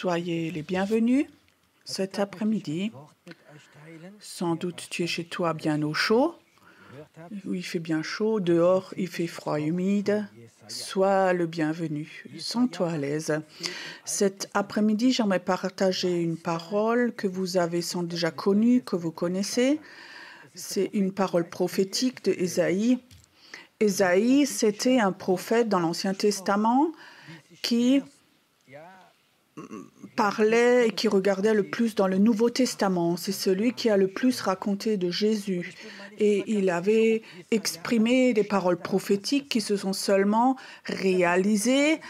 Soyez les bienvenus cet après-midi. Sans doute tu es chez toi bien au chaud, où il fait bien chaud, dehors il fait froid et humide. Sois le bienvenu, sens-toi à l'aise. Cet après-midi, j'aimerais partager une parole que vous avez sans déjà connue, que vous connaissez. C'est une parole prophétique de Ésaïe. Ésaïe, c'était un prophète dans l'Ancien Testament qui parlait et qui regardait le plus dans le Nouveau Testament. C'est celui qui a le plus raconté de Jésus. Et il avait exprimé des paroles prophétiques qui se sont seulement réalisées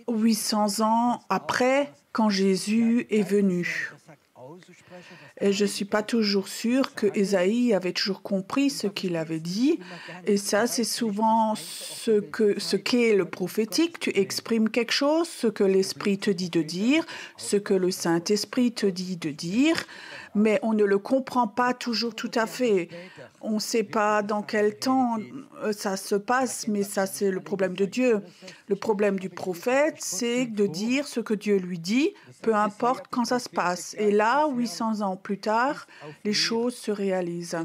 800 ans après, quand Jésus est venu. Et je ne suis pas toujours sûre que Ésaïe avait toujours compris ce qu'il avait dit. Et ça, c'est souvent ce qu'est le prophétique. Tu exprimes quelque chose, ce que l'Esprit te dit de dire, ce que le Saint-Esprit te dit de dire, mais on ne le comprend pas toujours tout à fait. On ne sait pas dans quel temps ça se passe, mais ça, c'est le problème de Dieu. Le problème du prophète, c'est de dire ce que Dieu lui dit, peu importe quand ça se passe. Et là, 800 ans plus tard, les choses se réalisent.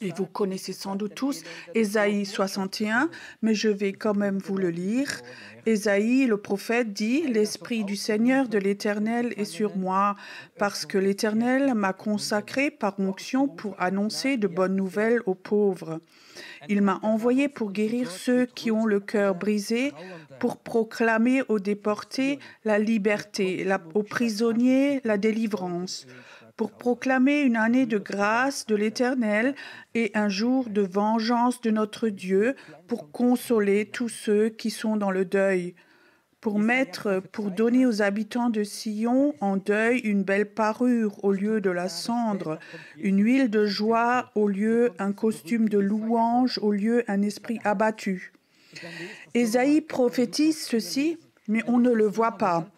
Et vous connaissez sans doute tous Ésaïe 61, mais je vais quand même vous le lire. Ésaïe, le prophète, dit « L'Esprit du Seigneur de l'Éternel est sur moi, parce que l'Éternel m'a consacré par onction pour annoncer de bonnes nouvelles aux pauvres. Il m'a envoyé pour guérir ceux qui ont le cœur brisé, pour proclamer aux déportés la liberté, aux prisonniers la délivrance, pour proclamer une année de grâce de l'Éternel et un jour de vengeance de notre Dieu, pour consoler tous ceux qui sont dans le deuil, pour donner aux habitants de Sion en deuil une belle parure au lieu de la cendre, une huile de joie au lieu un costume de louange, au lieu un esprit abattu. » Ésaïe prophétise ceci, mais on ne le voit pas.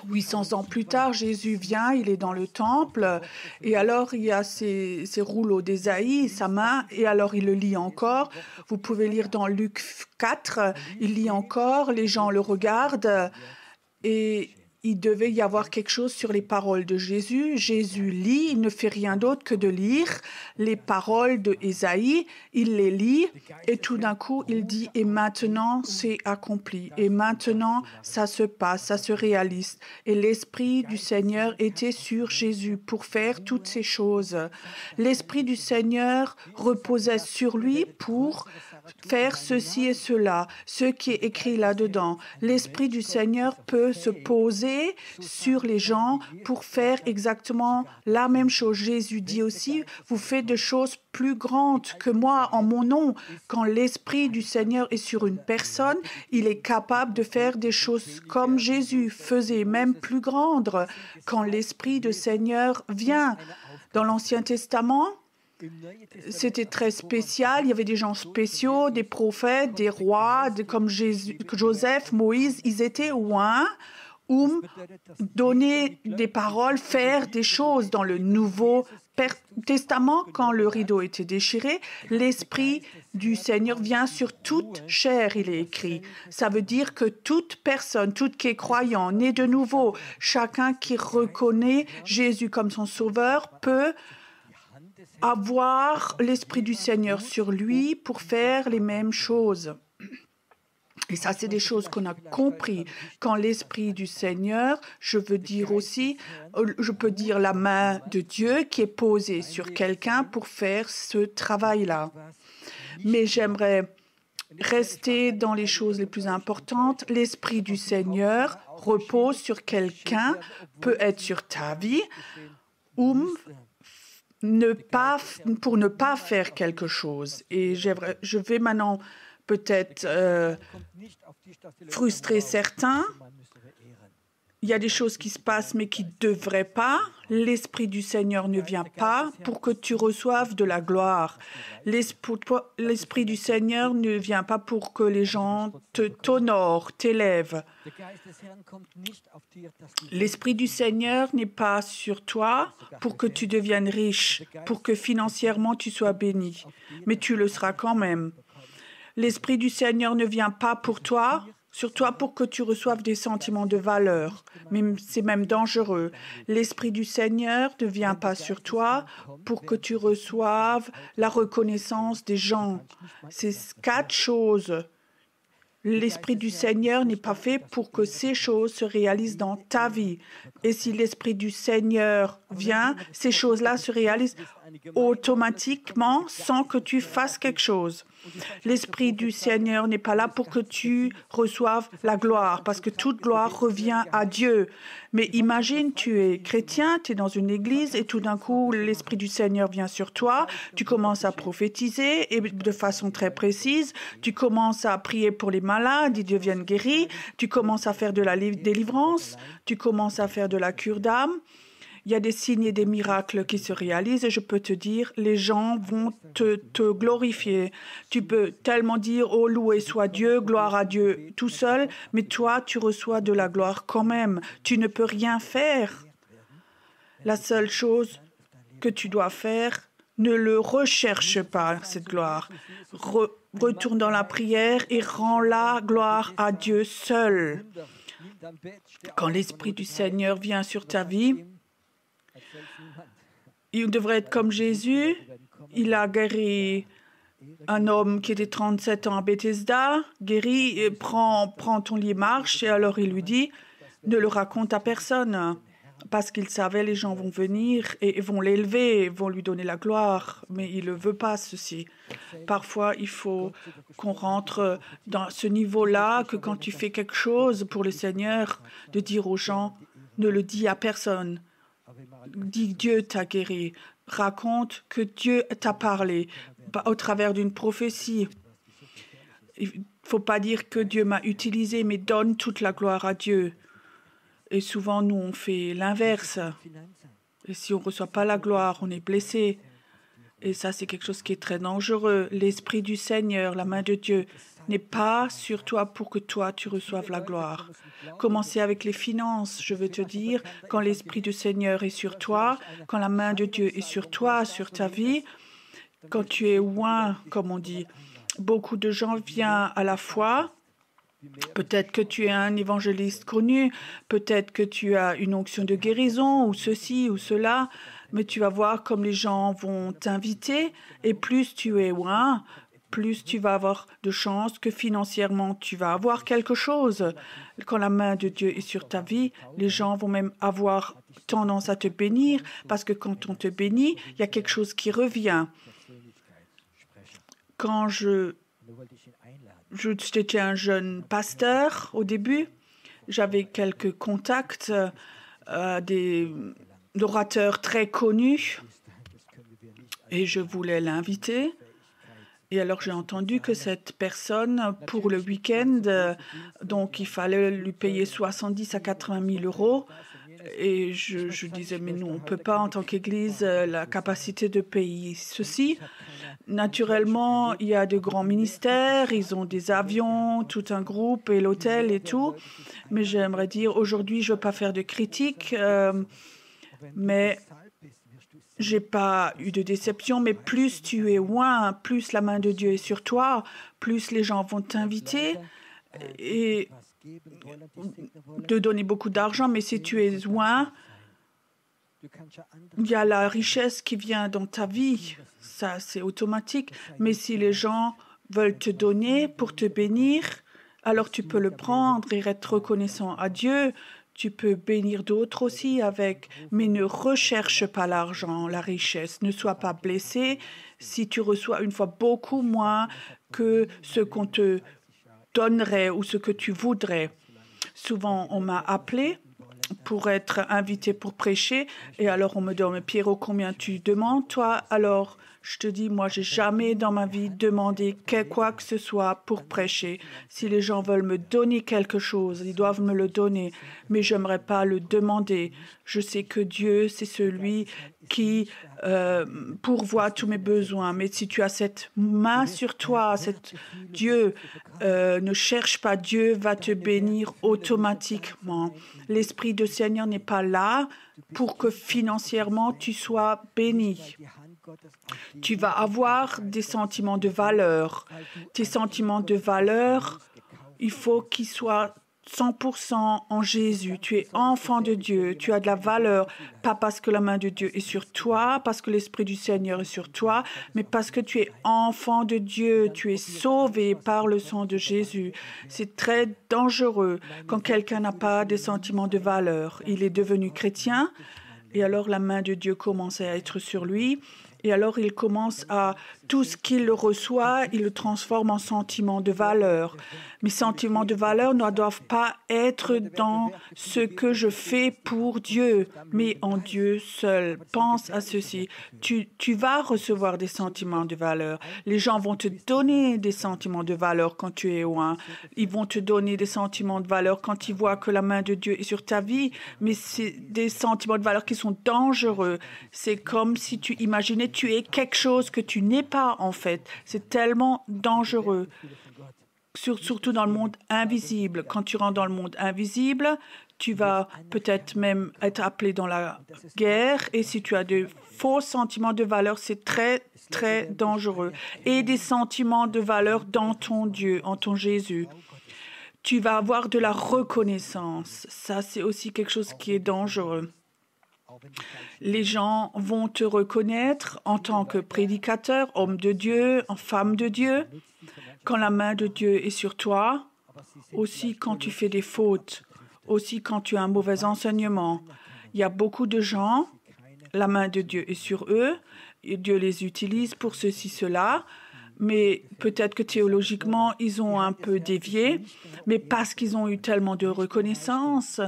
800 ans plus tard, Jésus vient, il est dans le temple, et alors il y a ces rouleaux d'Ésaïe, sa main, et alors il le lit encore. Vous pouvez lire dans Luc 4, il lit encore, les gens le regardent, et il devait y avoir quelque chose sur les paroles de Jésus. Jésus lit, il ne fait rien d'autre que de lire les paroles de Ésaïe, il les lit, et tout d'un coup, il dit « Et maintenant, c'est accompli. Et maintenant, ça se passe, ça se réalise. » Et l'Esprit du Seigneur était sur Jésus pour faire toutes ces choses. L'Esprit du Seigneur reposait sur lui pour faire ceci et cela, ce qui est écrit là-dedans. L'Esprit du Seigneur peut se poser sur les gens pour faire exactement la même chose. Jésus dit aussi, vous faites des choses plus grandes que moi en mon nom. Quand l'Esprit du Seigneur est sur une personne, il est capable de faire des choses comme Jésus faisait, même plus grandes. Quand l'Esprit du Seigneur vient dans l'Ancien Testament, c'était très spécial. Il y avait des gens spéciaux, des prophètes, des rois, comme Joseph, Moïse. Ils étaient loin donner des paroles, faire des choses. Dans le Nouveau Testament, quand le rideau était déchiré, l'Esprit du Seigneur vient sur toute chair, il est écrit. Ça veut dire que toute personne, tout qui est croyant, né de nouveau, chacun qui reconnaît Jésus comme son sauveur peut avoir l'Esprit du Seigneur sur lui pour faire les mêmes choses. Et ça, c'est des choses qu'on a compris. Quand l'Esprit du Seigneur, je peux dire la main de Dieu qui est posée sur quelqu'un pour faire ce travail-là. Mais j'aimerais rester dans les choses les plus importantes. L'Esprit du Seigneur repose sur quelqu'un, peut être sur ta vie, pour ne pas faire quelque chose. Et je vais maintenant peut-être frustrer certains. Il y a des choses qui se passent mais qui ne devraient pas. L'Esprit du Seigneur ne vient pas pour que tu reçoives de la gloire. L'Esprit du Seigneur ne vient pas pour que les gens t'honorent, t'élèvent. L'Esprit du Seigneur n'est pas sur toi pour que tu deviennes riche, pour que financièrement tu sois béni. Mais tu le seras quand même. L'Esprit du Seigneur ne vient pas pour toi sur toi pour que tu reçoives des sentiments de valeur. Mais c'est même dangereux. L'Esprit du Seigneur ne vient pas sur toi pour que tu reçoives la reconnaissance des gens. C'est 4 choses. L'Esprit du Seigneur n'est pas fait pour que ces choses se réalisent dans ta vie. Et si l'Esprit du Seigneur vient, ces choses-là se réalisent automatiquement sans que tu fasses quelque chose. L'Esprit du Seigneur n'est pas là pour que tu reçoives la gloire, parce que toute gloire revient à Dieu. Mais imagine, tu es chrétien, tu es dans une église et tout d'un coup, l'Esprit du Seigneur vient sur toi, tu commences à prophétiser et de façon très précise, tu commences à prier pour les malades, ils deviennent guéris, tu commences à faire de la délivrance, tu commences à faire de la cure d'âme. Il y a des signes et des miracles qui se réalisent et je peux te dire, les gens vont te glorifier. Tu peux tellement dire, oh, loué soit Dieu, gloire à Dieu tout seul, mais toi, tu reçois de la gloire quand même. Tu ne peux rien faire. La seule chose que tu dois faire, ne le recherche pas, cette gloire. Retourne dans la prière et rends la gloire à Dieu seul. Quand l'Esprit du Seigneur vient sur ta vie, il devrait être comme Jésus. Il a guéri un homme qui était 37 ans à Bethesda, guéri, et prend ton lit, marche, et alors il lui dit, ne le raconte à personne, parce qu'il savait les gens vont venir et vont l'élever, vont lui donner la gloire, mais il ne veut pas ceci. Parfois, il faut qu'on rentre dans ce niveau-là, que quand tu fais quelque chose pour le Seigneur, de dire aux gens, ne le dis à personne. Dis Dieu t'a guéri. Raconte que Dieu t'a parlé au travers d'une prophétie. Il ne faut pas dire que Dieu m'a utilisé, mais donne toute la gloire à Dieu. Et souvent, nous, on fait l'inverse. Et si on ne reçoit pas la gloire, on est blessé. Et ça, c'est quelque chose qui est très dangereux. L'Esprit du Seigneur, la main de Dieu, n'est pas sur toi pour que toi, tu reçoives la gloire. Commencez avec les finances, je veux te dire, quand l'Esprit du Seigneur est sur toi, quand la main de Dieu est sur toi, sur ta vie, quand tu es oint, comme on dit, beaucoup de gens viennent à la foi. Peut-être que tu es un évangéliste connu, peut-être que tu as une onction de guérison, ou ceci ou cela, mais tu vas voir comme les gens vont t'inviter, et plus tu es oint, plus tu vas avoir de chances que financièrement tu vas avoir quelque chose. Quand la main de Dieu est sur ta vie, les gens vont même avoir tendance à te bénir, parce que quand on te bénit, il y a quelque chose qui revient. Quand j'étais un jeune pasteur au début, j'avais quelques contacts, des orateurs très connus, et je voulais l'inviter. Et alors j'ai entendu que cette personne, pour le week-end, donc il fallait lui payer 70 à 80 000 euros. Et je disais, mais nous, on ne peut pas, en tant qu'Église, la capacité de payer ceci. Naturellement, il y a de grands ministères, ils ont des avions, tout un groupe et l'hôtel et tout. Mais j'aimerais dire, aujourd'hui, je ne veux pas faire de critique, mais je n'ai pas eu de déception. Mais plus tu es loin, plus la main de Dieu est sur toi, plus les gens vont t'inviter et te donner beaucoup d'argent. Mais si tu es loin, il y a la richesse qui vient dans ta vie. Ça, c'est automatique. Mais si les gens veulent te donner pour te bénir, alors tu peux le prendre et être reconnaissant à Dieu. Tu peux bénir d'autres aussi avec, mais ne recherche pas l'argent, la richesse. Ne sois pas blessé si tu reçois une fois beaucoup moins que ce qu'on te donnerait ou ce que tu voudrais. Souvent, on m'a appelé pour être invité pour prêcher. Et alors, on me dit, mais Pierrot, combien tu demandes, toi? Alors, je te dis, moi, j'ai jamais dans ma vie demandé quoi que ce soit pour prêcher. Si les gens veulent me donner quelque chose, ils doivent me le donner. Mais je n'aimerais pas le demander. Je sais que Dieu, c'est celui qui pourvoit tous mes besoins. Mais si tu as cette main sur toi, Dieu ne cherche pas, Dieu va te bénir automatiquement. L'Esprit du Seigneur n'est pas là pour que financièrement tu sois béni. Tu vas avoir des sentiments de valeur. Tes sentiments de valeur Il faut qu'il soit 100% en Jésus. Tu es enfant de Dieu, tu as de la valeur, pas parce que la main de Dieu est sur toi, parce que l'Esprit du Seigneur est sur toi, mais parce que tu es enfant de Dieu, tu es sauvé par le sang de Jésus. C'est très dangereux quand quelqu'un n'a pas des sentiments de valeur. Il est devenu chrétien et alors la main de Dieu commence à être sur lui. Et alors, il commence à, tout ce qu'il reçoit, il le transforme en sentiment de valeur. Mes sentiments de valeur ne doivent pas être dans ce que je fais pour Dieu, mais en Dieu seul. Pense à ceci. Tu vas recevoir des sentiments de valeur. Les gens vont te donner des sentiments de valeur quand tu es loin. Ils vont te donner des sentiments de valeur quand ils voient que la main de Dieu est sur ta vie, mais c'est des sentiments de valeur qui sont dangereux. C'est comme si tu imaginais tu es quelque chose que tu n'es pas en fait. C'est tellement dangereux. Surtout dans le monde invisible. Quand tu rentres dans le monde invisible, tu vas peut-être même être appelé dans la guerre. Et si tu as de faux sentiments de valeur, c'est très, très dangereux. Et des sentiments de valeur dans ton Dieu, en ton Jésus. Tu vas avoir de la reconnaissance. Ça, c'est aussi quelque chose qui est dangereux. Les gens vont te reconnaître en tant que prédicateur, homme de Dieu, femme de Dieu. Quand la main de Dieu est sur toi, aussi quand tu fais des fautes, aussi quand tu as un mauvais enseignement. Il y a beaucoup de gens, la main de Dieu est sur eux, et Dieu les utilise pour ceci, cela, mais peut-être que théologiquement, ils ont un peu dévié, mais parce qu'ils ont eu tellement de reconnaissance,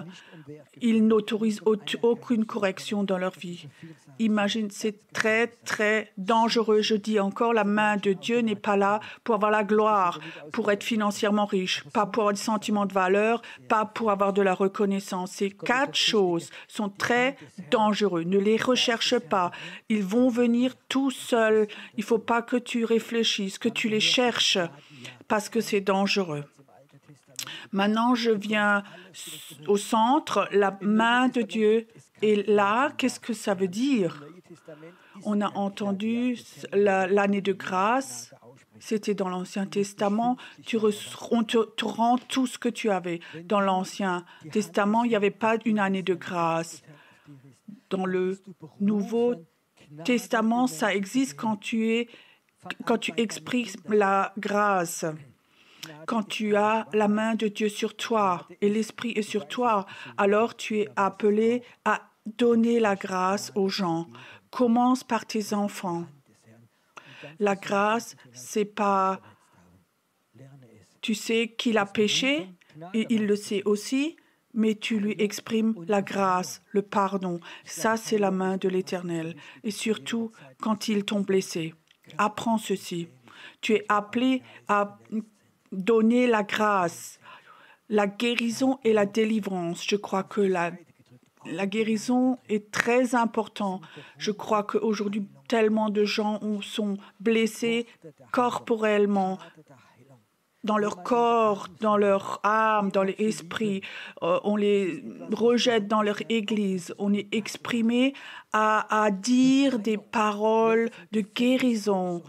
ils n'autorisent aucune correction dans leur vie. Imagine, c'est très, très dangereux. Je dis encore, la main de Dieu n'est pas là pour avoir la gloire, pour être financièrement riche, pas pour avoir des sentiments de valeur, pas pour avoir de la reconnaissance. Ces 4 choses sont très dangereux. Ne les recherche pas. Ils vont venir tout seuls. Il ne faut pas que tu réfléchisses, que tu les cherches, parce que c'est dangereux. Maintenant, je viens au centre. La main de Dieu est là. Qu'est-ce que ça veut dire? On a entendu l'année de grâce. C'était dans l'Ancien Testament. On te rend tout ce que tu avais. Dans l'Ancien Testament, il n'y avait pas une année de grâce. Dans le Nouveau Testament, ça existe quand tu exprimes la grâce. Quand tu as la main de Dieu sur toi et l'Esprit est sur toi, alors tu es appelé à donner la grâce aux gens. Commence par tes enfants. La grâce, c'est pas... Tu sais qu'il a péché et il le sait aussi, mais tu lui exprimes la grâce, le pardon. Ça, c'est la main de l'Éternel. Et surtout, quand ils t'ont blessé. Apprends ceci. Tu es appelé à donner la grâce, la guérison et la délivrance. Je crois que la guérison est très importante. Je crois qu'aujourd'hui, tellement de gens sont blessés corporellement, dans leur corps, dans leur âme, dans l'esprit. On les rejette dans leur église. On est exprimé à dire des paroles de guérison,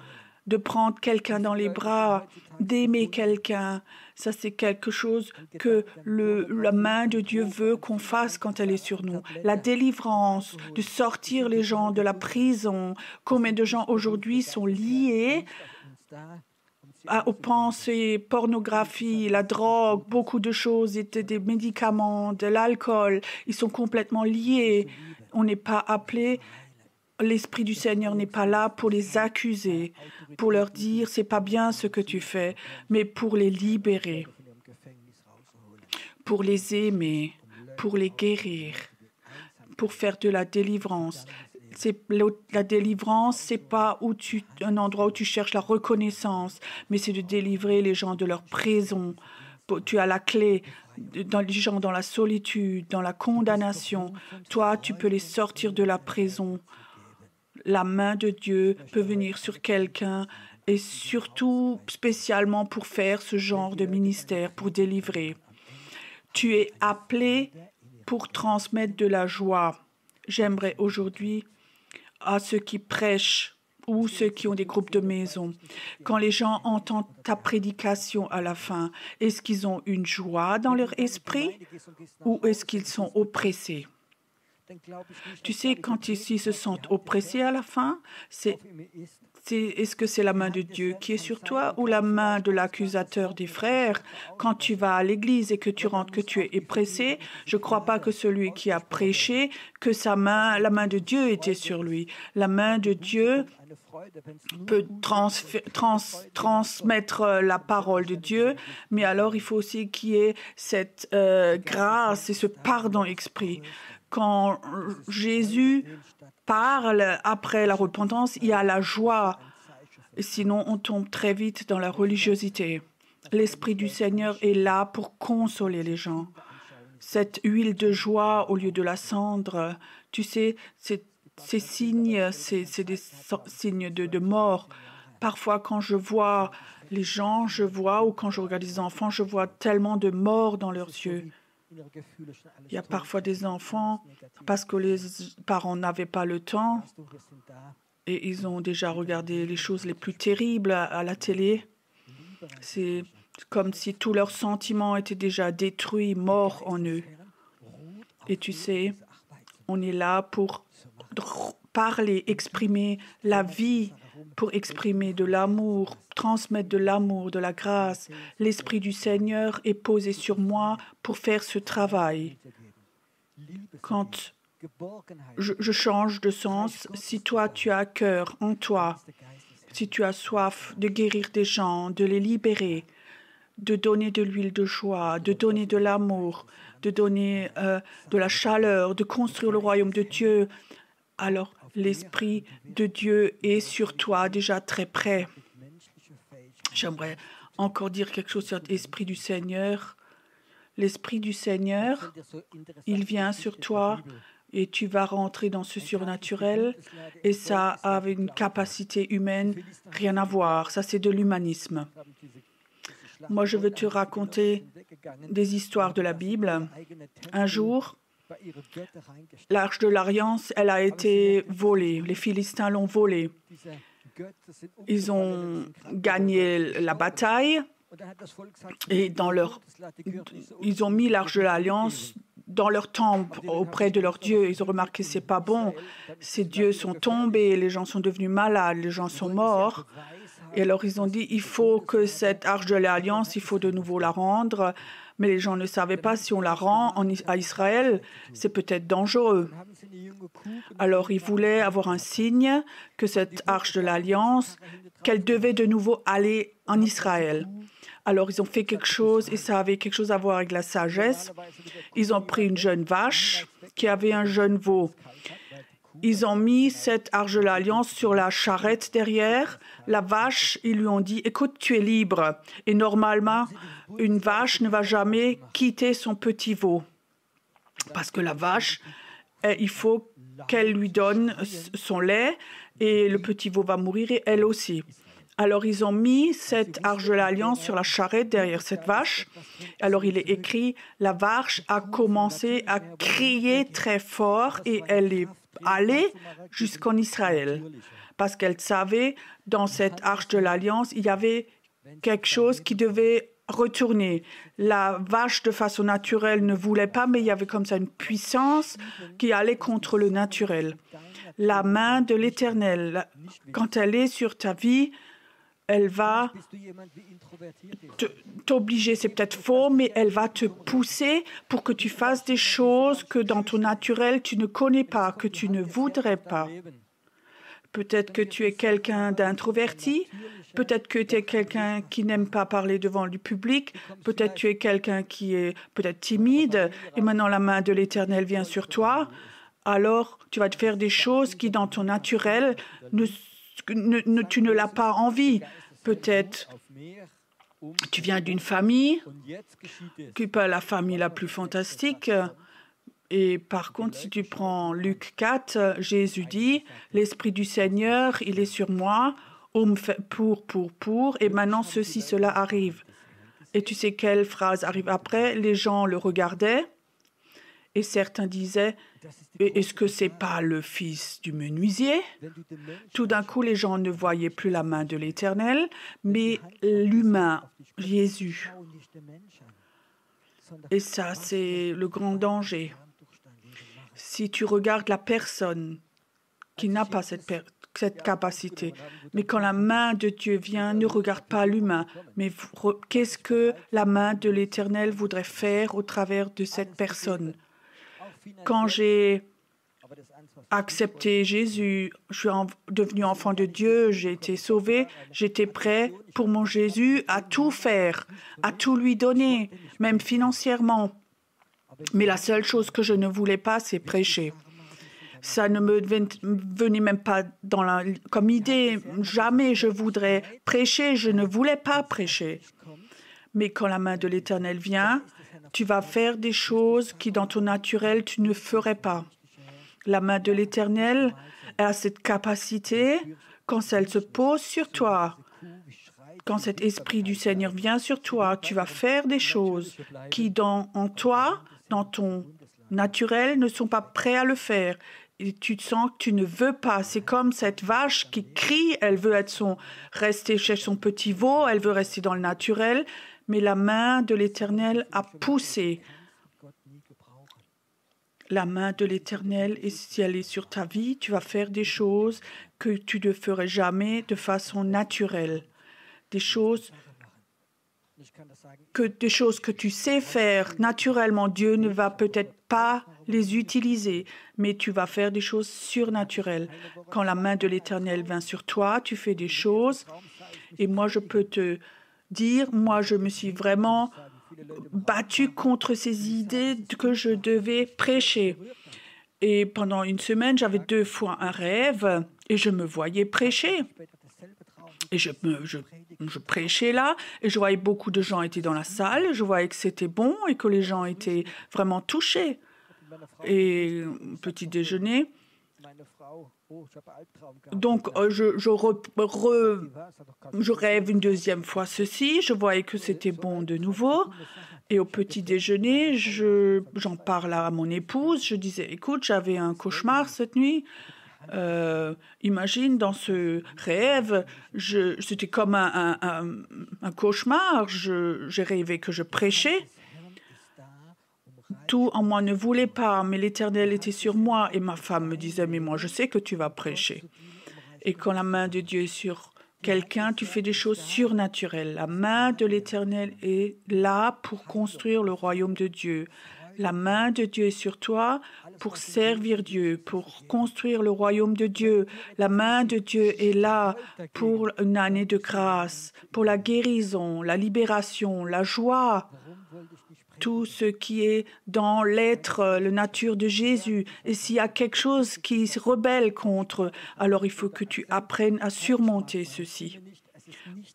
de prendre quelqu'un dans les bras, d'aimer quelqu'un. Ça, c'est quelque chose que la main de Dieu veut qu'on fasse quand elle est sur nous. La délivrance, de sortir les gens de la prison. Combien de gens aujourd'hui sont liés aux pensées, pornographie, la drogue, beaucoup de choses, des médicaments, de l'alcool. Ils sont complètement liés. On n'est pas appelé... L'Esprit du Seigneur n'est pas là pour les accuser, pour leur dire « c'est pas bien ce que tu fais », mais pour les libérer, pour les aimer, pour les guérir, pour faire de la délivrance. La délivrance, c'est pas un endroit où tu cherches la reconnaissance, mais c'est de délivrer les gens de leur prison. Tu as la clé. Dans les gens dans la solitude, dans la condamnation. Toi, tu peux les sortir de la prison. La main de Dieu peut venir sur quelqu'un et surtout spécialement pour faire ce genre de ministère, pour délivrer. Tu es appelé pour transmettre de la joie. J'aimerais aujourd'hui à ceux qui prêchent ou ceux qui ont des groupes de maison. Quand les gens entendent ta prédication à la fin, est-ce qu'ils ont une joie dans leur esprit ou est-ce qu'ils sont oppressés? Tu sais, quand ils se sentent oppressés à la fin, est-ce que c'est la main de Dieu qui est sur toi ou la main de l'accusateur des frères? Quand tu vas à l'église et que tu rentres, que tu es oppressé, je ne crois pas que celui qui a prêché, que la main de Dieu était sur lui. La main de Dieu peut transmettre la parole de Dieu, mais alors il faut aussi qu'il y ait cette grâce et ce pardon exprès. Quand Jésus parle après la repentance, il y a la joie. Sinon, on tombe très vite dans la religiosité. L'Esprit du Seigneur est là pour consoler les gens. Cette huile de joie au lieu de la cendre, tu sais, ces signes, c'est des signes de mort. Parfois, quand je vois les gens, ou quand je regarde les enfants, je vois tellement de mort dans leurs yeux. Il y a parfois des enfants, parce que les parents n'avaient pas le temps, et ils ont déjà regardé les choses les plus terribles à la télé. C'est comme si tous leurs sentiments étaient déjà détruits, morts en eux. Et tu sais, on est là pour parler, exprimer la vie, pour exprimer de l'amour, transmettre de l'amour, de la grâce. L'Esprit du Seigneur est posé sur moi pour faire ce travail. Quand je change de sens, si toi tu as à cœur en toi, si tu as soif de guérir des gens, de les libérer, de donner de l'huile de joie, de donner de l'amour, de donner de la chaleur, de construire le royaume de Dieu, alors l'Esprit de Dieu est sur toi déjà très près. J'aimerais encore dire quelque chose sur l'Esprit du Seigneur. L'Esprit du Seigneur, il vient sur toi et tu vas rentrer dans ce surnaturel et ça a une capacité humaine, rien à voir. Ça, c'est de l'humanisme. Moi, je veux te raconter des histoires de la Bible. Un jour, l'Arche de l'Alliance, elle a été volée. Les Philistins l'ont volée. Ils ont gagné la bataille et ils ont mis l'Arche de l'Alliance dans leur temple auprès de leur Dieu. Ils ont remarqué que ce n'est pas bon. Ces dieux sont tombés, les gens sont devenus malades, les gens sont morts. Et alors ils ont dit, il faut que cette Arche de l'Alliance, il faut de nouveau la rendre. Mais les gens ne savaient pas si on la rend à Israël, c'est peut-être dangereux. Alors ils voulaient avoir un signe que cette Arche de l'Alliance, qu'elle devait de nouveau aller en Israël. Alors ils ont fait quelque chose et ça avait quelque chose à voir avec la sagesse. Ils ont pris une jeune vache qui avait un jeune veau. Ils ont mis cette Arche de l'Alliance sur la charrette derrière. La vache, ils lui ont dit, écoute, tu es libre. Et normalement, une vache ne va jamais quitter son petit veau. Parce que la vache, il faut qu'elle lui donne son lait et le petit veau va mourir et elle aussi. Alors, ils ont mis cette Arche de l'Alliance sur la charrette derrière cette vache. Alors, il est écrit, la vache a commencé à crier très fort et elle est allée jusqu'en Israël. Parce qu'elle savait, dans cette Arche de l'Alliance, il y avait quelque chose qui devait retourner. La vache, de façon naturelle, ne voulait pas, mais il y avait comme ça une puissance qui allait contre le naturel. La main de l'Éternel, quand elle est sur ta vie, elle va t'obliger, c'est peut-être faux, mais elle va te pousser pour que tu fasses des choses que dans ton naturel, tu ne connais pas, que tu ne voudrais pas. Peut-être que tu es quelqu'un d'introverti, peut-être que tu es quelqu'un qui n'aime pas parler devant le public, peut-être que tu es quelqu'un qui est peut-être timide, et maintenant la main de l'Éternel vient sur toi, alors tu vas te faire des choses qui dans ton naturel, tu ne l'as pas envie. Peut-être tu viens d'une famille qui n'est pas la famille la plus fantastique. Et par contre, si tu prends Luc 4, Jésus dit, « L'Esprit du Seigneur, il est sur moi, et maintenant ceci, cela arrive. » Et tu sais quelle phrase arrive après? Les gens le regardaient Et certains disaient, est-ce que c'est pas le fils du menuisier? Tout d'un coup, les gens ne voyaient plus la main de l'Éternel, mais l'humain, Jésus. Et ça, c'est le grand danger. Si tu regardes la personne qui n'a pas cette capacité, mais quand la main de Dieu vient, ne regarde pas l'humain, mais qu'est-ce que la main de l'Éternel voudrait faire au travers de cette personne? Quand j'ai accepté Jésus, je suis devenu enfant de Dieu, j'ai été sauvé, j'étais prêt pour mon Jésus à tout faire, à tout lui donner, même financièrement. Mais la seule chose que je ne voulais pas, c'est prêcher. Ça ne me venait même pas comme idée. Jamais je voudrais prêcher, je ne voulais pas prêcher. Mais quand la main de l'Éternel vient, tu vas faire des choses qui, dans ton naturel, tu ne ferais pas. La main de l'Éternel a cette capacité, quand elle se pose sur toi, quand cet esprit du Seigneur vient sur toi, tu vas faire des choses qui, en toi, dans ton naturel, ne sont pas prêts à le faire. Et tu te sens que tu ne veux pas. C'est comme cette vache qui crie, elle veut rester chez son petit veau, elle veut rester dans le naturel, mais la main de l'Éternel a poussé. La main de l'Éternel, et si elle est sur ta vie, tu vas faire des choses que tu ne ferais jamais de façon naturelle. Des choses que tu sais faire naturellement. Dieu ne va peut-être pas les utiliser, mais tu vas faire des choses surnaturelles. Quand la main de l'Éternel vient sur toi, tu fais des choses. Et moi, je peux te dire, moi, je me suis vraiment battue contre ces idées que je devais prêcher. Et pendant une semaine, j'avais 2 fois un rêve et je me voyais prêcher. Et je prêchais là, et je voyais beaucoup de gens étaient dans la salle, je voyais que c'était bon et que les gens étaient vraiment touchés. Et petit déjeuner. Donc, je rêve une deuxième fois ceci, je voyais que c'était bon de nouveau. Et au petit déjeuner, j'en parle à mon épouse, je disais, écoute, j'avais un cauchemar cette nuit. Imagine, dans ce rêve, c'était comme un cauchemar. J'ai rêvé que je prêchais. Tout en moi ne voulait pas, mais l'Éternel était sur moi. Et ma femme me disait, mais moi, je sais que tu vas prêcher. Et quand la main de Dieu est sur quelqu'un, tu fais des choses surnaturelles. La main de l'Éternel est là pour construire le royaume de Dieu. La main de Dieu est sur toi pour servir Dieu, pour construire le royaume de Dieu. La main de Dieu est là pour une année de grâce, pour la guérison, la libération, la joie, tout ce qui est dans l'être, la nature de Jésus. Et s'il y a quelque chose qui se rebelle contre, alors il faut que tu apprennes à surmonter ceci.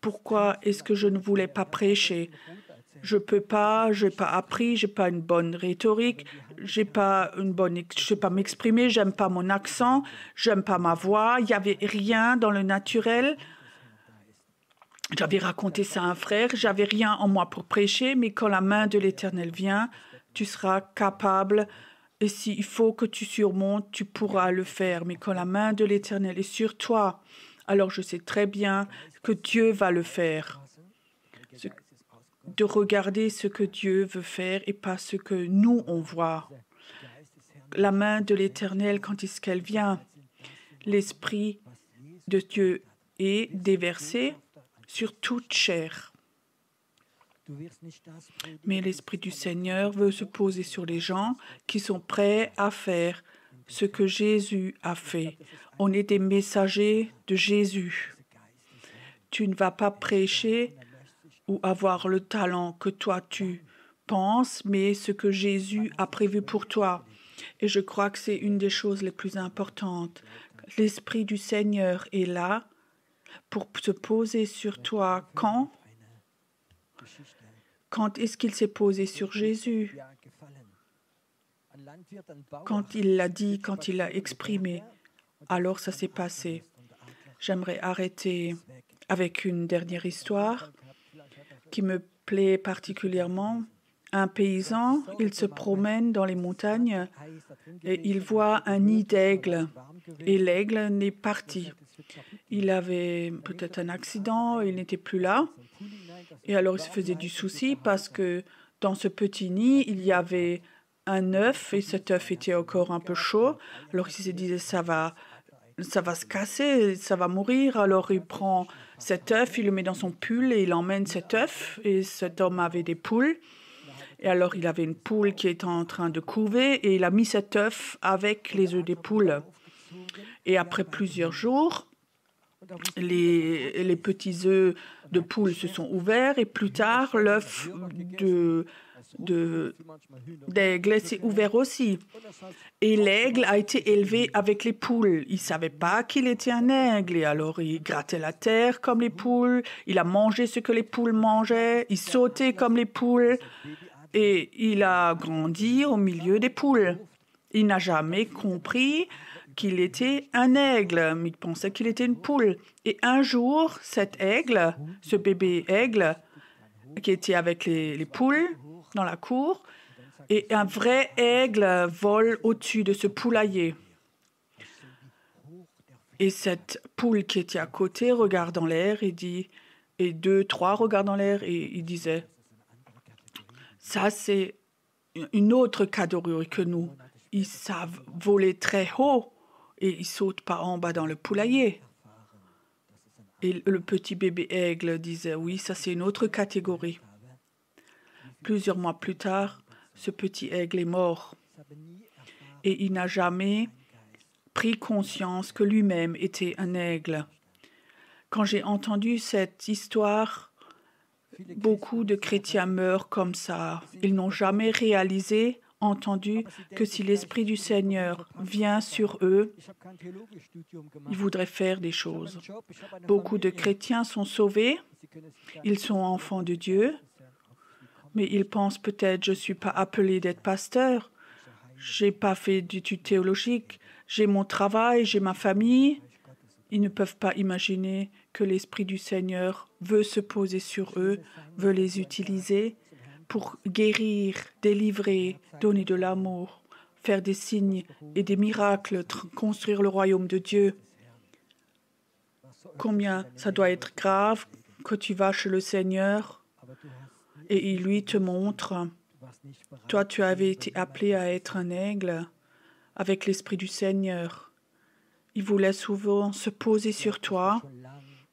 Pourquoi est-ce que je ne voulais pas prêcher? Je peux pas, j'ai pas appris, j'ai pas une bonne rhétorique, je sais pas m'exprimer, j'aime pas mon accent, j'aime pas ma voix, il y avait rien dans le naturel. J'avais raconté ça à un frère, j'avais rien en moi pour prêcher, mais quand la main de l'Éternel vient, tu seras capable. Et s'il faut que tu surmontes, tu pourras le faire. Mais quand la main de l'Éternel est sur toi, alors je sais très bien que Dieu va le faire. De regarder ce que Dieu veut faire et pas ce que nous, on voit. La main de l'Éternel, quand est-ce qu'elle vient? L'Esprit de Dieu est déversé sur toute chair. Mais l'Esprit du Seigneur veut se poser sur les gens qui sont prêts à faire ce que Jésus a fait. On est des messagers de Jésus. Tu ne vas pas prêcher ou avoir le talent que toi tu penses, mais ce que Jésus a prévu pour toi. Et je crois que c'est une des choses les plus importantes. L'Esprit du Seigneur est là pour se poser sur toi. Quand est-ce qu'il s'est posé sur Jésus? Quand il l'a dit, quand il l'a exprimé, alors ça s'est passé. J'aimerais arrêter avec une dernière histoire qui me plaît particulièrement. Un paysan, il se promène dans les montagnes et il voit un nid d'aigle. Et l'aigle n'est parti. Il avait peut-être un accident, il n'était plus là. Et alors il se faisait du souci parce que dans ce petit nid, il y avait un œuf et cet œuf était encore un peu chaud. Alors il se disait ça va se casser, ça va mourir. Alors il prend cet œuf, il le met dans son pull et il emmène cet œuf. Et cet homme avait des poules. Et alors il avait une poule qui était en train de couver et il a mis cet œuf avec les œufs des poules. Et après plusieurs jours, les petits œufs de poule se sont ouverts et plus tard, l'œuf d'aigle s'est ouvert aussi. Et l'aigle a été élevé avec les poules. Il ne savait pas qu'il était un aigle. Et alors, il grattait la terre comme les poules. Il a mangé ce que les poules mangeaient. Il sautait comme les poules. Et il a grandi au milieu des poules. Il n'a jamais compris qu'il était un aigle, mais il pensait qu'il était une poule. Et un jour, cet aigle, ce bébé aigle, qui était avec les poules dans la cour, et un vrai aigle vole au-dessus de ce poulailler. Et cette poule qui était à côté regarde dans l'air et dit, et 2, 3 regardent dans l'air et il disait, ça c'est une autre catégorie que nous. Ils savent voler très haut et ils sautent pas en bas dans le poulailler. Et le petit bébé aigle disait, oui, ça c'est une autre catégorie. Plusieurs mois plus tard, ce petit aigle est mort. Et il n'a jamais pris conscience que lui-même était un aigle. Quand j'ai entendu cette histoire, beaucoup de chrétiens meurent comme ça. Ils n'ont jamais entendu que si l'Esprit du Seigneur vient sur eux, ils voudraient faire des choses. Beaucoup de chrétiens sont sauvés, ils sont enfants de Dieu, mais ils pensent peut-être je ne suis pas appelé d'être pasteur, je n'ai pas fait d'études théologiques, j'ai mon travail, j'ai ma famille. Ils ne peuvent pas imaginer que l'Esprit du Seigneur veut se poser sur eux, veut les utiliser pour guérir, délivrer, donner de l'amour, faire des signes et des miracles, construire le royaume de Dieu. Combien ça doit être grave que tu vas chez le Seigneur et il lui te montre, toi tu avais été appelé à être un aigle avec l'Esprit du Seigneur. Il voulait souvent se poser sur toi,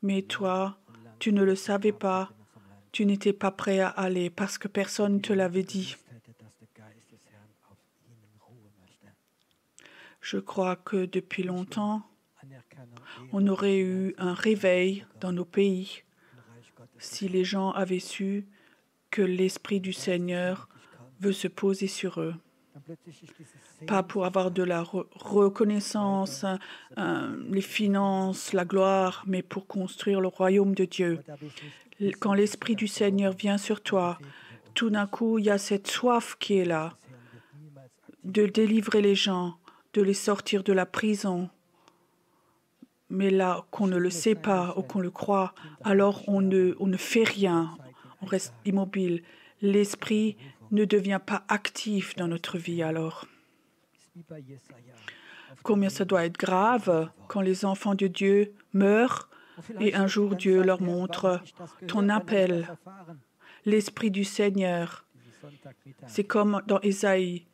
mais toi, tu ne le savais pas. Tu n'étais pas prêt à aller parce que personne ne te l'avait dit. Je crois que depuis longtemps, on aurait eu un réveil dans nos pays si les gens avaient su que l'Esprit du Seigneur veut se poser sur eux. Pas pour avoir de la reconnaissance, les finances, la gloire, mais pour construire le royaume de Dieu. Quand l'Esprit du Seigneur vient sur toi, tout d'un coup, il y a cette soif qui est là, de délivrer les gens, de les sortir de la prison. Mais là, qu'on ne le sait pas ou qu'on le croit, alors on ne fait rien, on reste immobile. L'Esprit ne devient pas actif dans notre vie alors. Combien ça doit être grave quand les enfants de Dieu meurent et un jour Dieu leur montre ton appel, l'Esprit du Seigneur. C'est comme dans Ésaïe,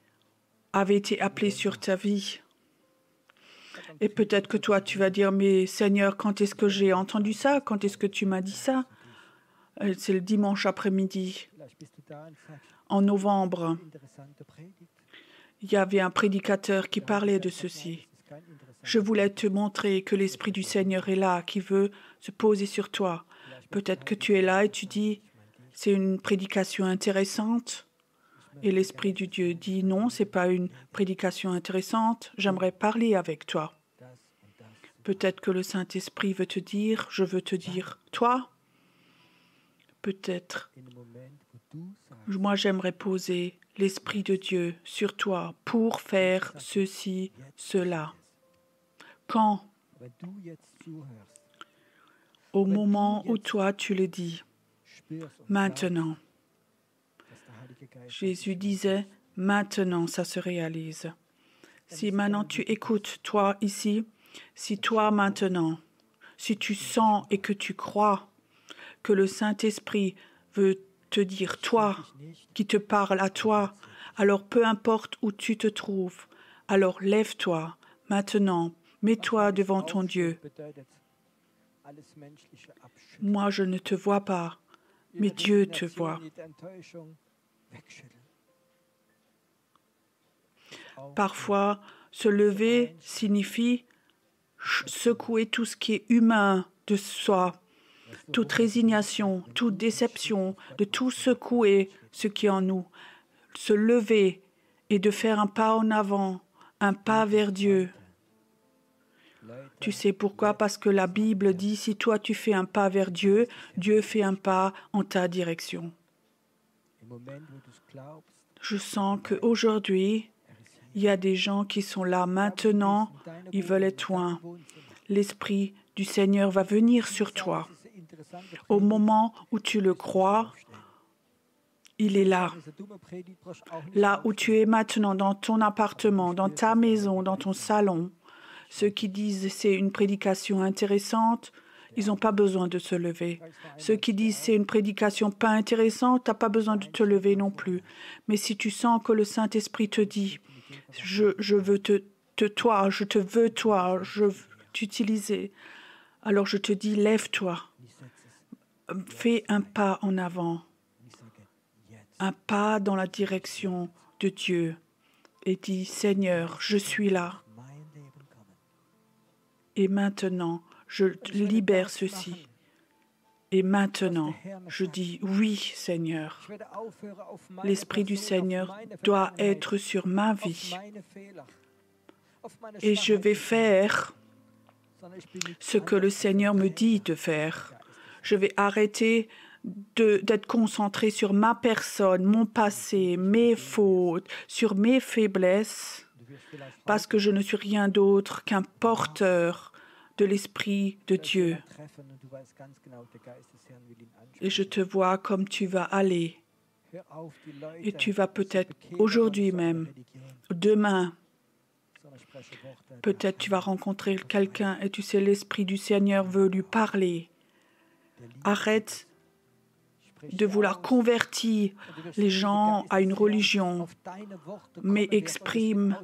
avait été appelé sur ta vie. Et peut-être que toi, tu vas dire, mais Seigneur, quand est-ce que j'ai entendu ça? Quand est-ce que tu m'as dit ça? C'est le dimanche après-midi. En novembre, il y avait un prédicateur qui parlait de ceci. Je voulais te montrer que l'Esprit du Seigneur est là, qui veut se poser sur toi. Peut-être que tu es là et tu dis, c'est une prédication intéressante. Et l'Esprit de Dieu dit, non, ce n'est pas une prédication intéressante. J'aimerais parler avec toi. Peut-être que le Saint-Esprit veut te dire, je veux te dire, toi, peut-être, moi j'aimerais poser l'Esprit de Dieu sur toi pour faire ceci, cela. Quand? Au moment où toi tu le dis, maintenant, Jésus disait, maintenant ça se réalise. Si maintenant tu écoutes, toi ici, si toi maintenant, si tu sens et que tu crois que le Saint-Esprit veut te dire, toi, qui te parle à toi, alors peu importe où tu te trouves, alors lève-toi maintenant, mets-toi devant ton Dieu. Moi, je ne te vois pas, mais Dieu te voit. Parfois, se lever signifie secouer tout ce qui est humain de soi, toute résignation, toute déception, de tout secouer ce qui est en nous. Se lever et de faire un pas en avant, un pas vers Dieu. Tu sais pourquoi? Parce que la Bible dit, si toi tu fais un pas vers Dieu, Dieu fait un pas en ta direction. Je sens qu'aujourd'hui, il y a des gens qui sont là maintenant, ils veulent être loin. L'Esprit du Seigneur va venir sur toi. Au moment où tu le crois, il est là. Là où tu es maintenant, dans ton appartement, dans ta maison, dans ton salon. Ceux qui disent c'est une prédication intéressante, ils n'ont pas besoin de se lever. Ceux qui disent c'est une prédication pas intéressante, tu n'as pas besoin de te lever non plus. Mais si tu sens que le Saint-Esprit te dit, je veux toi, je te veux toi, je veux t'utiliser, alors je te dis, lève-toi, fais un pas en avant, un pas dans la direction de Dieu et dis, Seigneur, je suis là. Et maintenant, je libère ceci. Et maintenant, je dis, oui, Seigneur. L'Esprit du Seigneur doit être sur ma vie. Et je vais faire ce que le Seigneur me dit de faire. Je vais arrêter d'être concentré sur ma personne, mon passé, mes fautes, sur mes faiblesses, parce que je ne suis rien d'autre qu'un porteur de l'Esprit de Dieu. Et je te vois comme tu vas aller. Et tu vas peut-être aujourd'hui même, demain, peut-être tu vas rencontrer quelqu'un et tu sais l'Esprit du Seigneur veut lui parler. Arrête de vouloir convertir les gens à une religion, mais exprime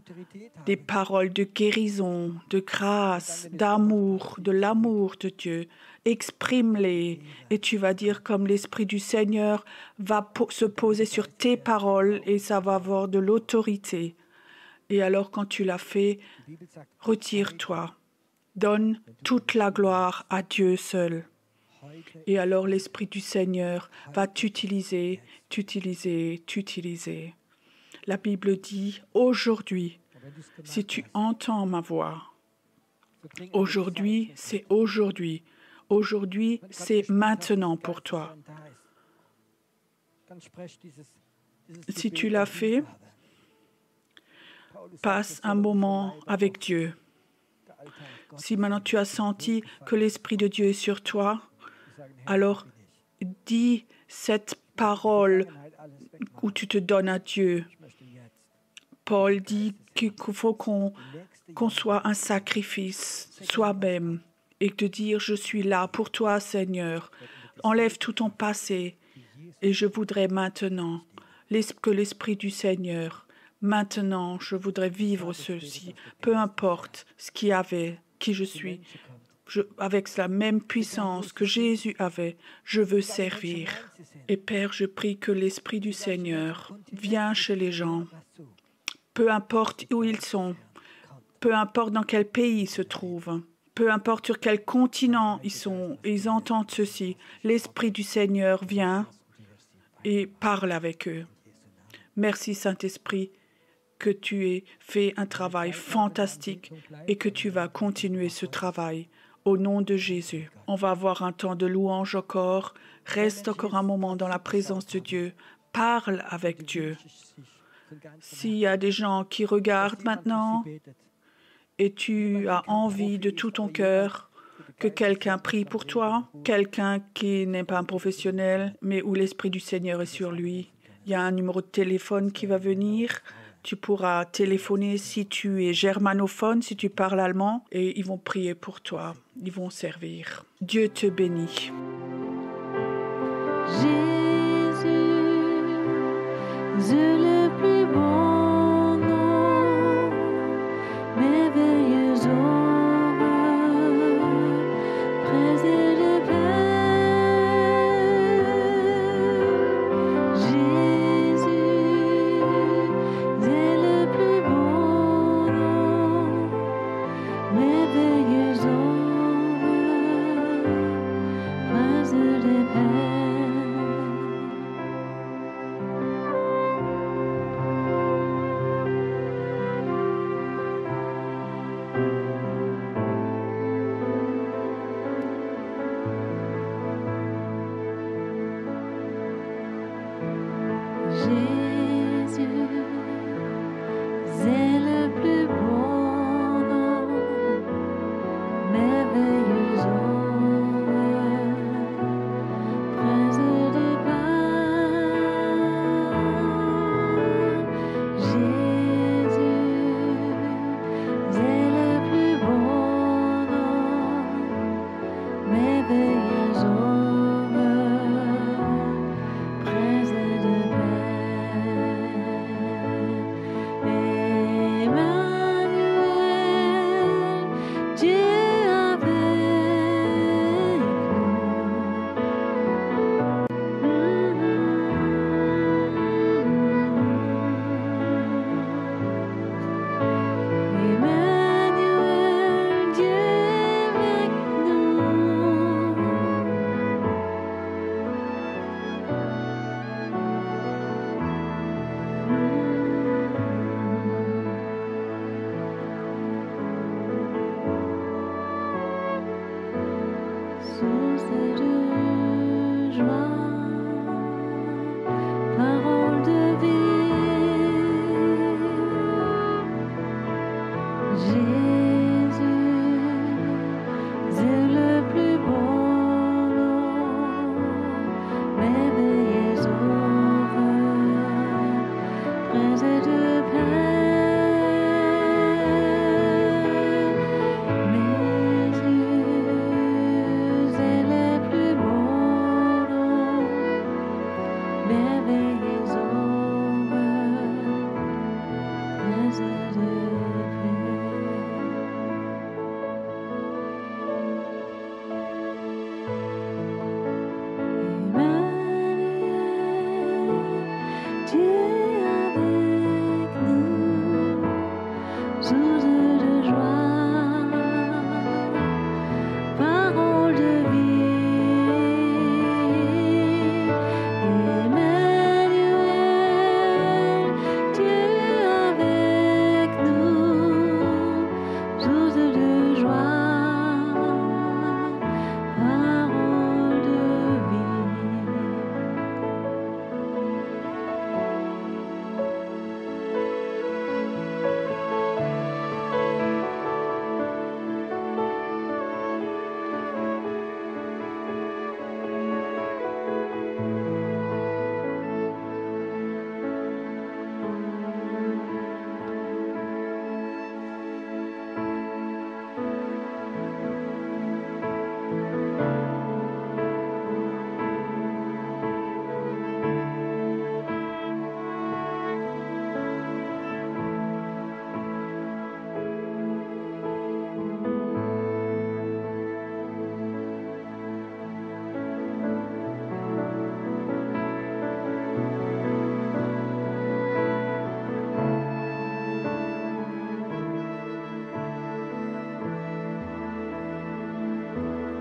des paroles de guérison, de grâce, d'amour, de l'amour de Dieu. Exprime-les et tu vas dire comme l'Esprit du Seigneur va se poser sur tes paroles et ça va avoir de l'autorité. Et alors quand tu l'as fait, retire-toi. Donne toute la gloire à Dieu seul. Et alors l'Esprit du Seigneur va t'utiliser, t'utiliser, t'utiliser. La Bible dit, aujourd'hui, si tu entends ma voix, aujourd'hui, c'est aujourd'hui. Aujourd'hui, c'est maintenant pour toi. Si tu l'as fait, passe un moment avec Dieu. Si maintenant tu as senti que l'Esprit de Dieu est sur toi, alors dis cette parole où tu te donnes à Dieu. Paul dit qu'il faut qu'on soit un sacrifice soi-même et te dire je suis là pour toi Seigneur. Enlève tout ton passé et je voudrais maintenant que l'Esprit du Seigneur, maintenant je voudrais vivre ceci, peu importe ce qu'il y avait, qui je suis. Avec la même puissance que Jésus avait, je veux servir. Et Père, je prie que l'Esprit du Seigneur vienne chez les gens, peu importe où ils sont, peu importe dans quel pays ils se trouvent, peu importe sur quel continent ils sont, ils entendent ceci. L'Esprit du Seigneur vient et parle avec eux. Merci Saint-Esprit que tu aies fait un travail fantastique et que tu vas continuer ce travail. Au nom de Jésus, on va avoir un temps de louange encore. Reste encore un moment dans la présence de Dieu. Parle avec Dieu. S'il y a des gens qui regardent maintenant et tu as envie de tout ton cœur que quelqu'un prie pour toi, quelqu'un qui n'est pas un professionnel, mais où l'Esprit du Seigneur est sur lui, Il y a un numéro de téléphone qui va venir. Tu pourras téléphoner si tu es germanophone, si tu parles allemand, et ils vont prier pour toi. Ils vont servir. Dieu te bénit. Jésus, c'est le plus bon nom, merveilleux sauveur, Prince de paix. Jésus, c'est le plus bon nom, merveilleux sauveur, Prince de paix. Jésus, c'est le plus beau nom, merveilleux sauveur, Prince de paix. Jésus, c'est le plus beau nom, merveilleux sauveur, Prince de paix. Emmanuel, Dieu avec nous. Emmanuel, Dieu avec source de joie, parole de vie. Jésus, c'est le plus beau nom, merveilleux sauveur, Prince de paix. Jésus, c'est le plus beau nom, merveilleux sauveur, Prince de paix. Emmanuel, Dieu avec nous, source de joie, parole de vie. Emmanuel, Dieu avec nous, source de joie, parole de vie.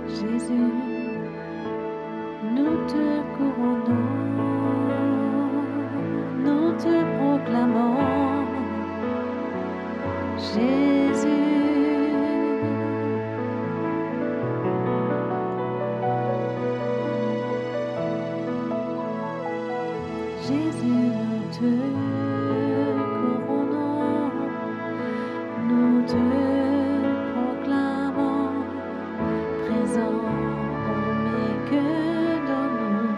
Jésus, nous te couronnons, nous te proclamons. Jésus, Jésus, nous te couronnons, nous te proclamons, présent au milieu de nous.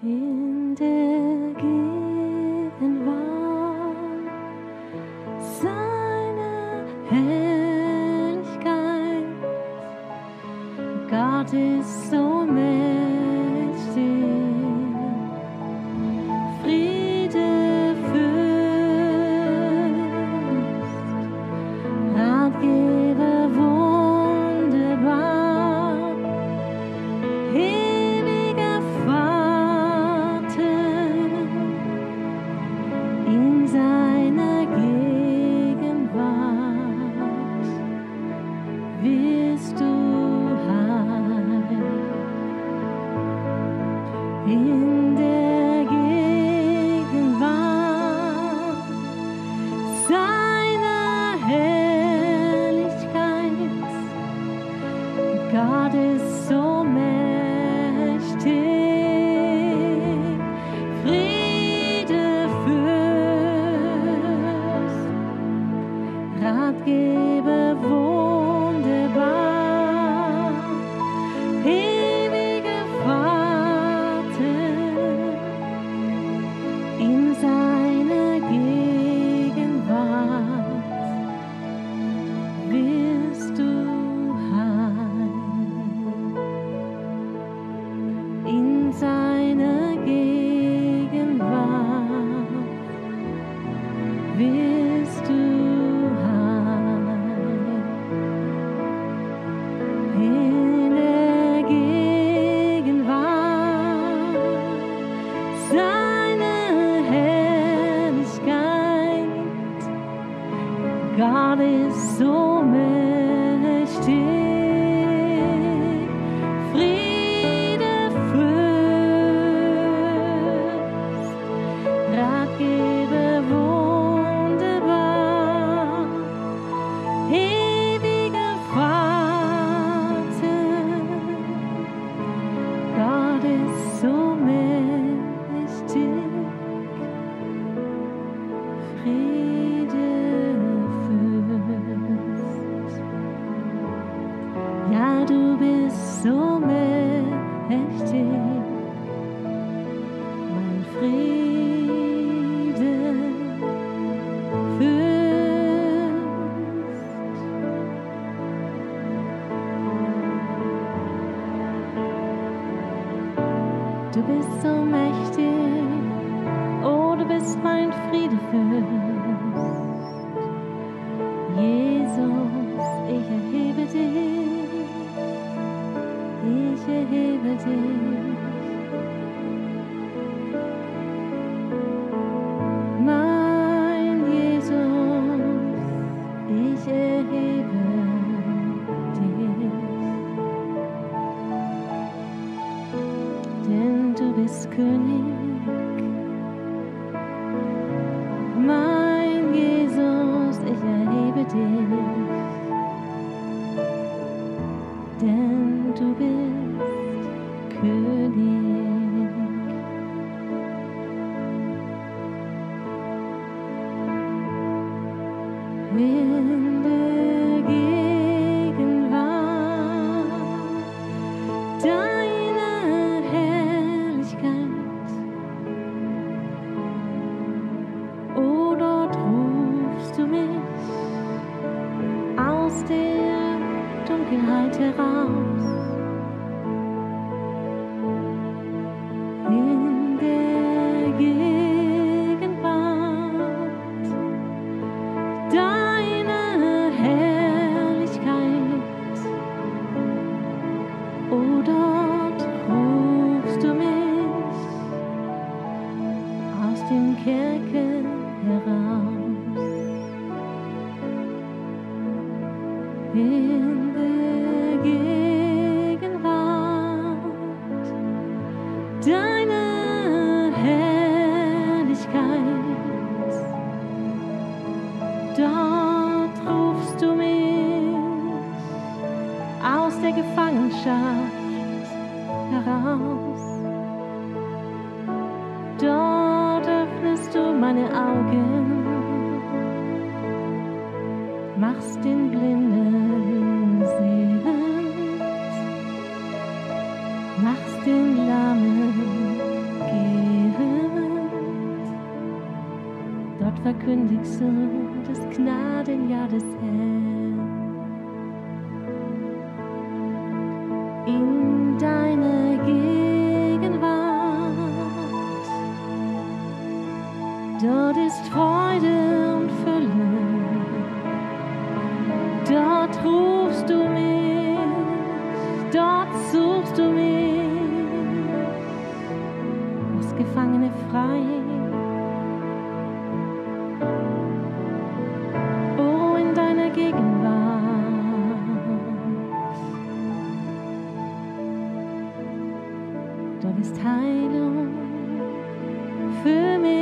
In der Gegenwart seiner Herrlichkeit. Gott ist so mächtig. Friede, Fürst, Ratgeber, wunderbar, ewiger Vater, in seiner Gegenwart wirst du heil. In der Gegenwart seiner Herrlichkeit. Gott ist so mächtig. Friede, Fürst, Ratgeber, wunderbar, ewiger Vater, in seiner Gegenwart wirst du heil. In seiner Gegenwart wirst du heil. In der Gegenwart seiner Herrlichkeit. Gott ist so mächtig. Friede, Fürst, Ratgeber, wunderbar, ewiger Vater. Gott ist so mächtig. Friede, Fürst. Ja, du bist so mächtig, mein Friede, Fürst. Du bist so mächtig, oh, du bist mein Friede, Fürst. Jesus, ich erhebe dich, ich erhebe dich. Mein Jesus, ich erhebe dich, denn du bist König. Mein Jesus, ich erhebe dich, denn du bist König. In der Gegenwart deiner Herrlichkeit, oh, dort rufst du mich aus der Dunkelheit heraus. In der Gegenwart deiner Herrlichkeit, oh, dort rufst du mich aus der Gefangenschaft heraus. Dort öffnest du meine Augen, machst den Blinden sehend, machst den Lahmen gehend. Dort verkündigst du das Gnadenjahr des Herrn. In deiner Gegenwart, dort ist Freude und Fülle. Dort rufst du mich, dort suchst du mich, machst Gefangene frei. Oh, in deiner Gegenwart, dort ist Heilung für mich.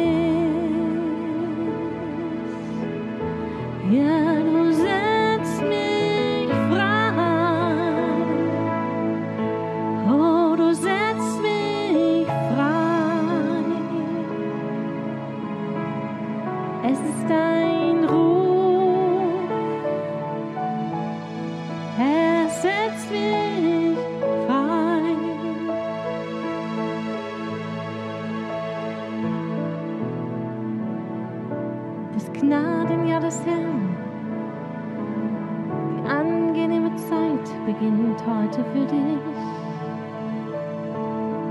Ja, du setzt mich frei. Oh, du setzt mich frei. Es ist dein Ruf. Er setzt mich frei. Das Gnadenjahr des Herrn. Die angenehme Zeit beginnt heute für dich.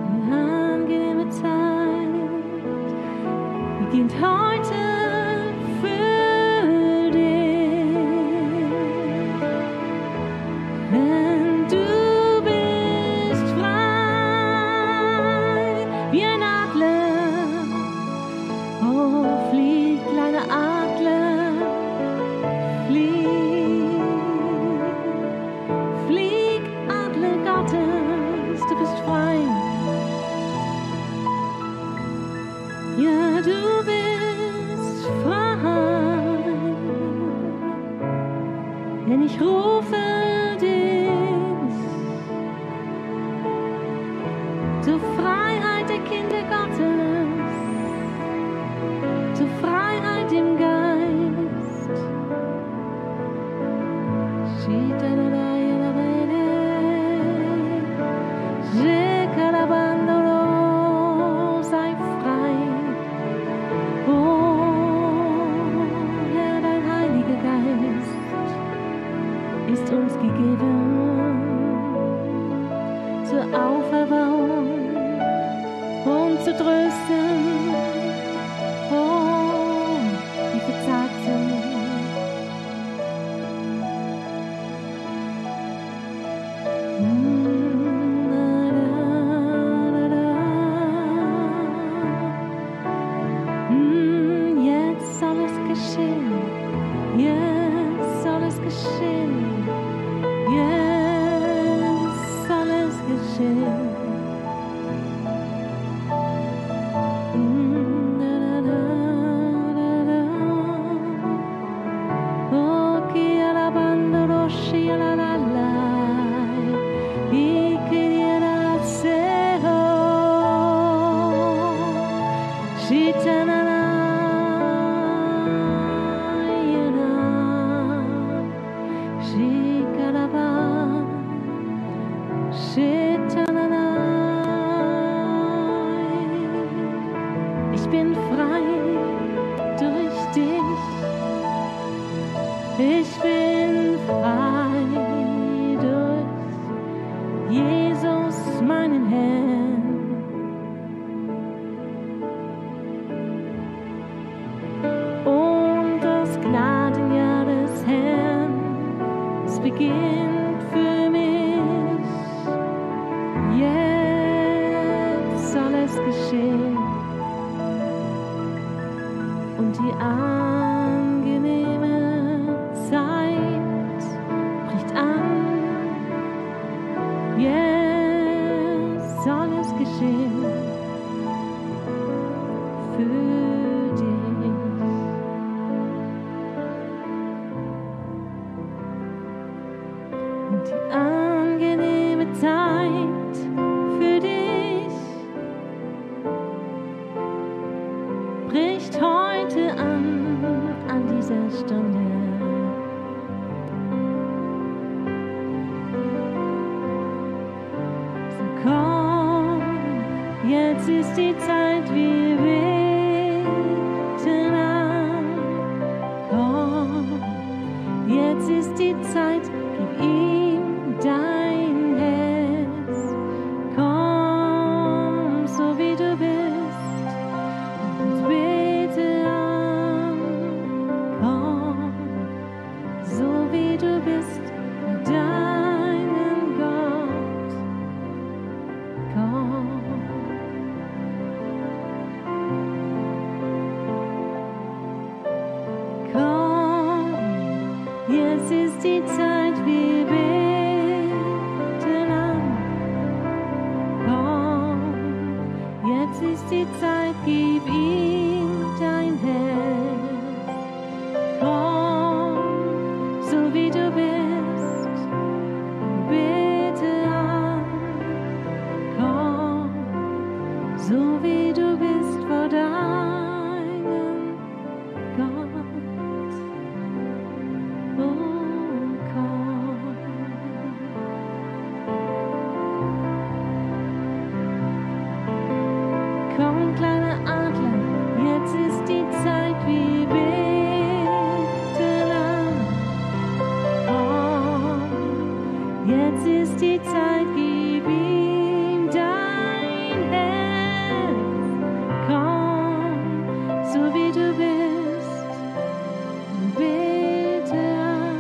Die angenehme Zeit beginnt heute für dich. Denn du bist frei wie ein Adler. Oh, flieg, kleiner Adler, flieg, flieg, Adler Gottes, du bist frei. Ja, du bist frei, denn ich rufe dich zur Freiheit der Kinder Gottes, zur Freiheit im Geist. Sei frei. Oh, Herr, dein Heiliger Geist ist uns gegeben zur Auferbauung und zu trösten. Oh, die verzagt sind. Jetzt soll es geschehen, jetzt soll es geschehen, jetzt soll es geschehen. Ich bin frei durch dich. Ich bin frei durch Jesus, meinen Herrn. Und das Gnadenjahr des Herrn, es beginnt für mich. Jetzt soll es geschehen. Und die angenehme Zeit bricht an. Jetzt soll es geschehen für dich. Und die Komm, jetzt ist die Zeit, wir beten an. Komm, jetzt ist die Zeit, gib ihm dein Herz. Komm, so wie du bist, und bete an. Komm, so wie du bist, mit deinem Gott. Komm. Komm, jetzt ist die Zeit, wir beten an. Komm, jetzt ist die Zeit, gib ihm dein Herz. Komm, so wie du bist, und bete an. Komm, so wie du bist vor deinem Gott. Oh, komm. Komm, kleiner Adler, jetzt ist die Zeit, wir beten an. Komm, jetzt ist die Zeit, gib ihm dein Herz. Komm, so wie du bist, und bete an.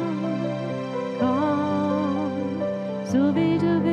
Komm, so wie du bist.